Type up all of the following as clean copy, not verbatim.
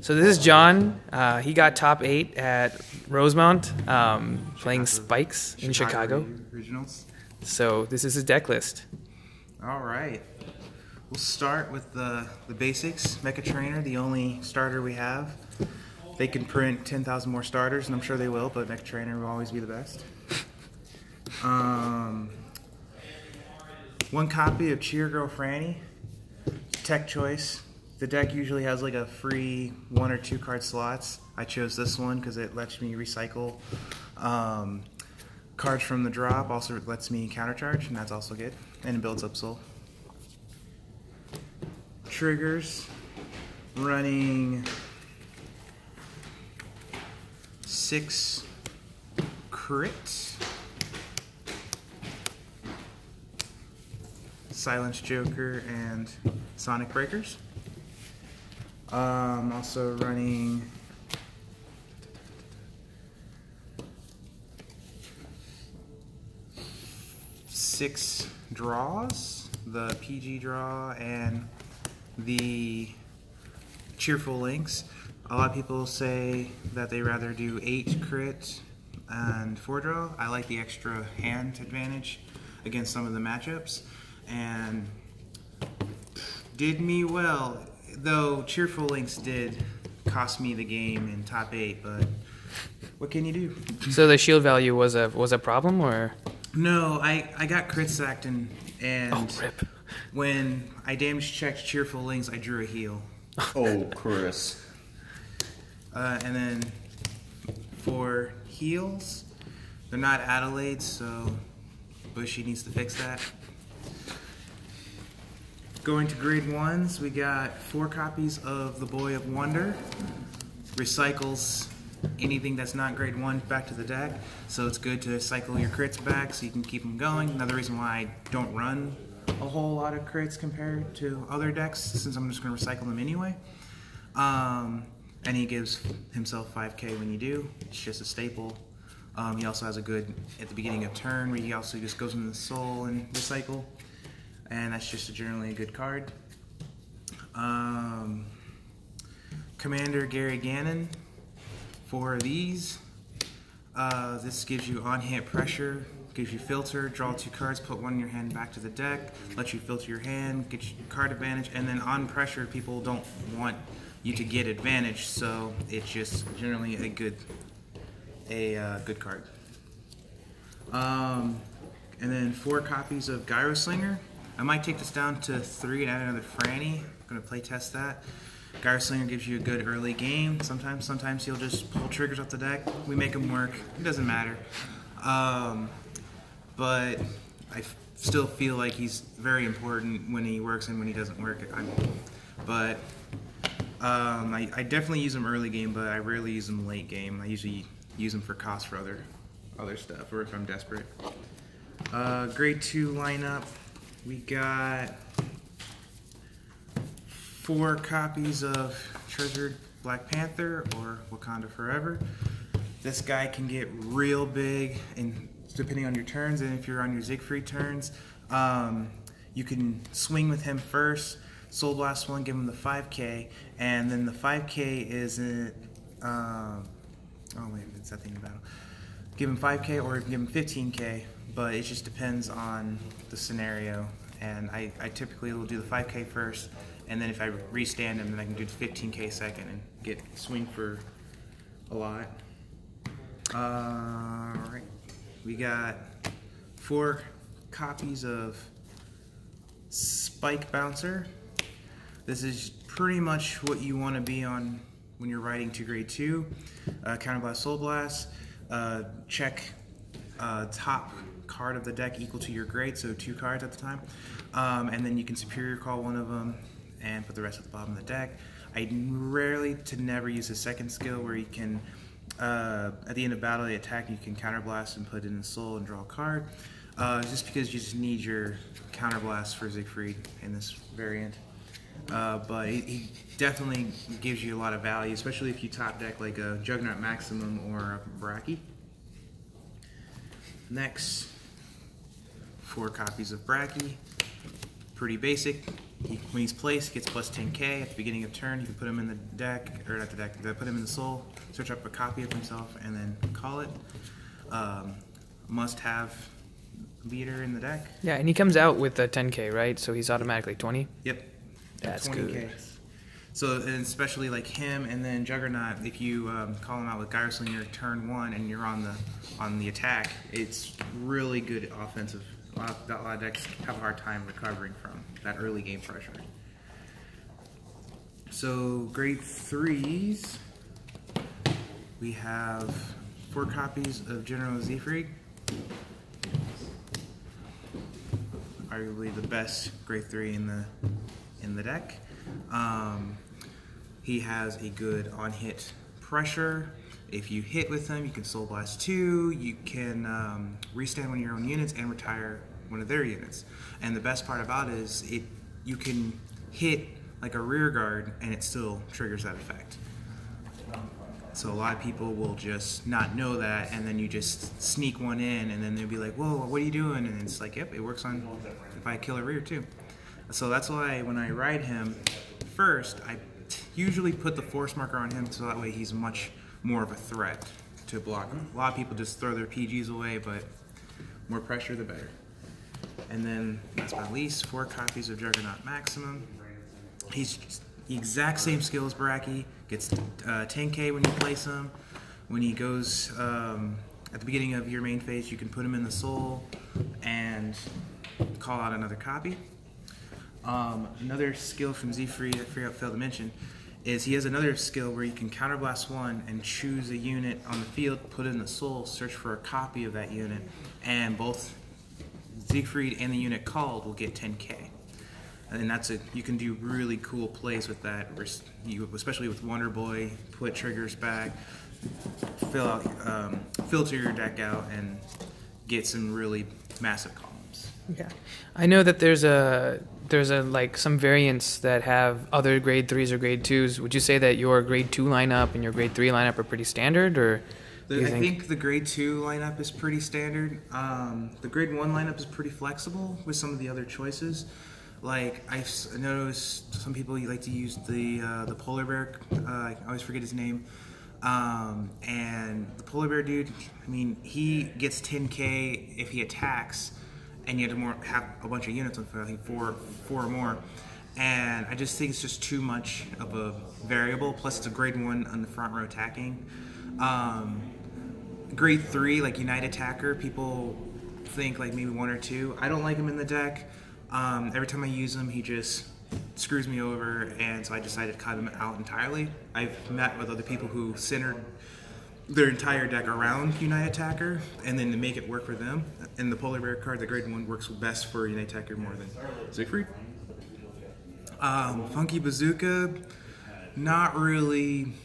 So this is John. He got top 8 at Rosemount, playing Spikes in Chicago. Originals. So this is his deck list. All right. We'll start with the basics. Mecha Trainer, the only starter we have. They can print 10,000 more starters, and I'm sure they will, but Mecha Trainer will always be the best. One copy of Cheer Girl Franny. Tech choice. The deck usually has like a free 1 or 2 card slots. I chose this one because it lets me recycle cards from the drop. Also it lets me countercharge, and that's also good. And it builds up soul. Triggers. Running 6 crit. Silence Joker and Sonic Breakers. Also running six draws, the PG draw and the Cheerful Links. A lot of people say that they rather do 8 crit and 4 draw. I like the extra hand advantage against some of the matchups, and did me well. Though Cheerful Links did cost me the game in top 8, but what can you do? So the shield value was a problem, or? No, I got crit sacked and Oh, rip. When I damage checked Cheerful Links, I drew a heal. Oh, Chris. And then for heals, they're not Adelaides, so Bushy needs to fix that. Going to grade 1s, we got 4 copies of the Boy of Wonder. Recycles anything that's not grade 1 back to the deck, so it's good to cycle your crits back so you can keep them going. Another reason why I don't run a whole lot of crits compared to other decks, since I'm just going to recycle them anyway. And he gives himself 5k when you do. It's just a staple. He also has a good at the beginning of turn where he also just goes into the soul and recycle. And that's just generally a good card. Commander Gary Gannon, 4 of these. This gives you on-hit pressure, gives you filter, draw 2 cards, put 1 in your hand back to the deck, lets you filter your hand, get your card advantage, and then on pressure, people don't want you to get advantage, so it's just generally a good card. And then 4 copies of Gyro Slinger. I might take this down to 3 and add another Franny. I'm going to play test that. Gyro Slinger gives you a good early game. Sometimes he'll just pull triggers off the deck. We make him work. It doesn't matter. But I still feel like he's very important when he works and when he doesn't work. I definitely use him early game, but I rarely use him late game. I usually use him for cost for other stuff, or if I'm desperate. Grade 2 lineup. We got 4 copies of Treasured Black Panther or Wakanda Forever. This guy can get real big, and depending on your turns, and if you're on your Siegfried turns, you can swing with him first. Soul Blast 1, give him the 5k, and then the 5k is oh wait, it's that thing in battle. Give him 5k, or you can give him 15k. But it just depends on the scenario, and I typically will do the 5k first, and then if I restand him, then I can do the 15k second and get swing for a lot. Alright, we got 4 copies of Spike Bouncer. This is pretty much what you want to be on when you're riding to grade 2. Counterblast, Soul Blast, check top card of the deck equal to your grade, so 2 cards at the time, and then you can superior call 1 of them and put the rest at the bottom of the deck. I rarely to never use his second skill, where you can at the end of battle, they attack, you can counterblast and put it in the soul and draw a card, just because you just need your counterblast for Siegfried in this variant. But he definitely gives you a lot of value, especially if you top deck like a Juggernaut Maximum or a Braki. Next, 4 copies of Braki. Pretty basic. when he's placed, he gets plus 10k at the beginning of turn. You can put him in the deck, or not the deck, put him in the soul, search up a copy of himself, and then call it. Must have beater in the deck. Yeah, and he comes out with a 10k, right? So he's automatically 20? Yep. That's 20K. good. So, and especially like him and then Juggernaut, if you call him out with Gyro-Slinger turn 1 and you're on the attack, it's really good offensive. A lot of decks have a hard time recovering from that early game pressure. So grade 3s, we have 4 copies of General Siegfried. Arguably the best grade 3 in the deck. He has a good on-hit pressure. If you hit with him, you can Soul Blast 2, you can restand one of your own units and retire one of their units. And the best part about it is you can hit like a rear guard and it still triggers that effect. So a lot of people will just not know that, and then you just sneak one in and then they'll be like, whoa, what are you doing? And it's like, yep, it works on if I kill a rear too. So that's why when I ride him first, I usually put the force marker on him so that way he's much more of a threat to block. A lot of people just throw their PGs away, but more pressure the better. And then last but not least, 4 copies of Juggernaut Maximum. He's just the exact same skill as Baraki, gets 10k when you place him. When he goes at the beginning of your main phase, you can put him in the soul and call out another copy. Another skill from Siegfried I failed to mention is he has another skill where you can counterblast 1 and choose a unit on the field, put it in the soul, search for a copy of that unit, and both Siegfried and the unit called will get 10k. And you can do really cool plays with that, especially with Wonder Boy, put triggers back, filter your deck out, and get some really massive columns. Yeah, I know that there's like some variants that have other grade 3s or grade 2s. Would you say that your grade 2 lineup and your grade 3 lineup are pretty standard, or? I think the grade 2 lineup is pretty standard. The grade 1 lineup is pretty flexible with some of the other choices. Like I've noticed some people like to use the polar bear. I always forget his name. And the polar bear dude, I mean, he gets 10k if he attacks, and you have a bunch of units on foot. I think four or more. And I just think it's just too much of a variable. Plus, it's a grade 1 on the front row attacking. Grade 3, like Unite Attacker, people think like maybe 1 or 2. I don't like him in the deck. Every time I use him, he just screws me over, and so I decided to cut him out entirely. I've met with other people who centered their entire deck around Unite Attacker, and then to make it work for them. And the Polar Bear card, the grade 1, works best for Unite Attacker more than Siegfried. Funky Bazooka, not really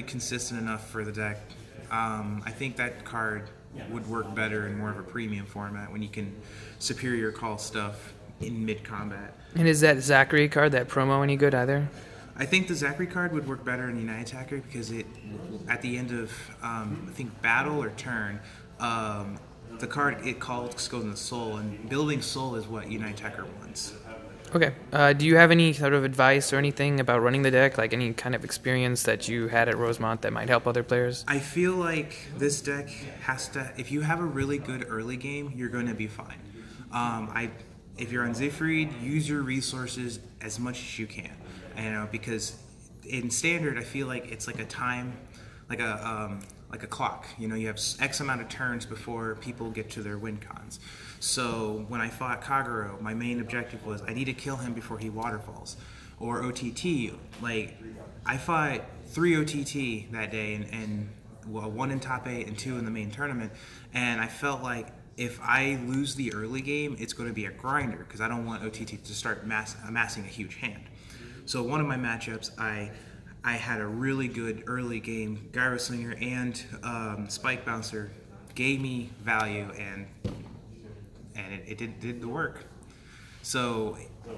consistent enough for the deck. I think that card would work better in more of a premium format when you can superior call stuff in mid-combat. And is that Thackeray card, that promo, any good either? I think the Thackeray card would work better in Unite Attacker because at the end of, I think, battle or turn, the card it calls goes in the soul, and building soul is what Unite Attacker wants. Okay. Do you have any sort of advice or anything about running the deck, like any kind of experience that you had at Rosemont that might help other players? I feel like this deck has to, if you have a really good early game, you're going to be fine. If you're on Siegfried, use your resources as much as you can. Because in standard, I feel like it's like a time, like a clock. You have X amount of turns before people get to their win cons. So when I fought Kagero, my main objective was I need to kill him before he waterfalls. Or OTT, like I fought 3 OTT that day, and 1 in top 8 and 2 in the main tournament, and I felt like if I lose the early game, it's going to be a grinder because I don't want OTT to start amassing a huge hand. So one of my matchups, I had a really good early game. Gyro Slinger and Spike Bouncer gave me value, and it did the work. So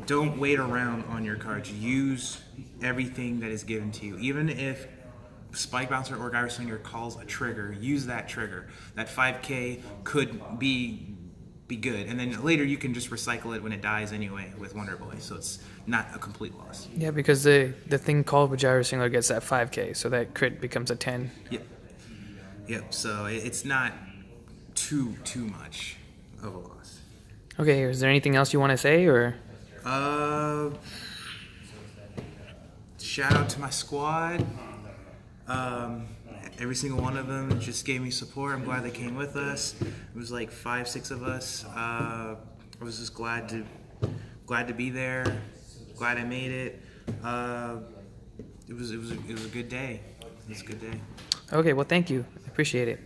don't wait around on your cards. Use everything that is given to you. Even if Spike Bouncer or Gyro Slinger calls a trigger, use that trigger. That 5k could be be good, and then later you can just recycle it when it dies anyway with Wonder Boy, so it's not a complete loss. Yeah, because the thing called with Gyro Singler gets that 5k, so that crit becomes a 10. Yep. So it's not too much of a loss. Okay, is there anything else you want to say, or? Shout out to my squad. Every single one of them just gave me support. I'm glad they came with us. It was like 5-6 of us. I was just glad to be there. Glad I made it. It was a good day. It was a good day. Okay, well, thank you. I appreciate it.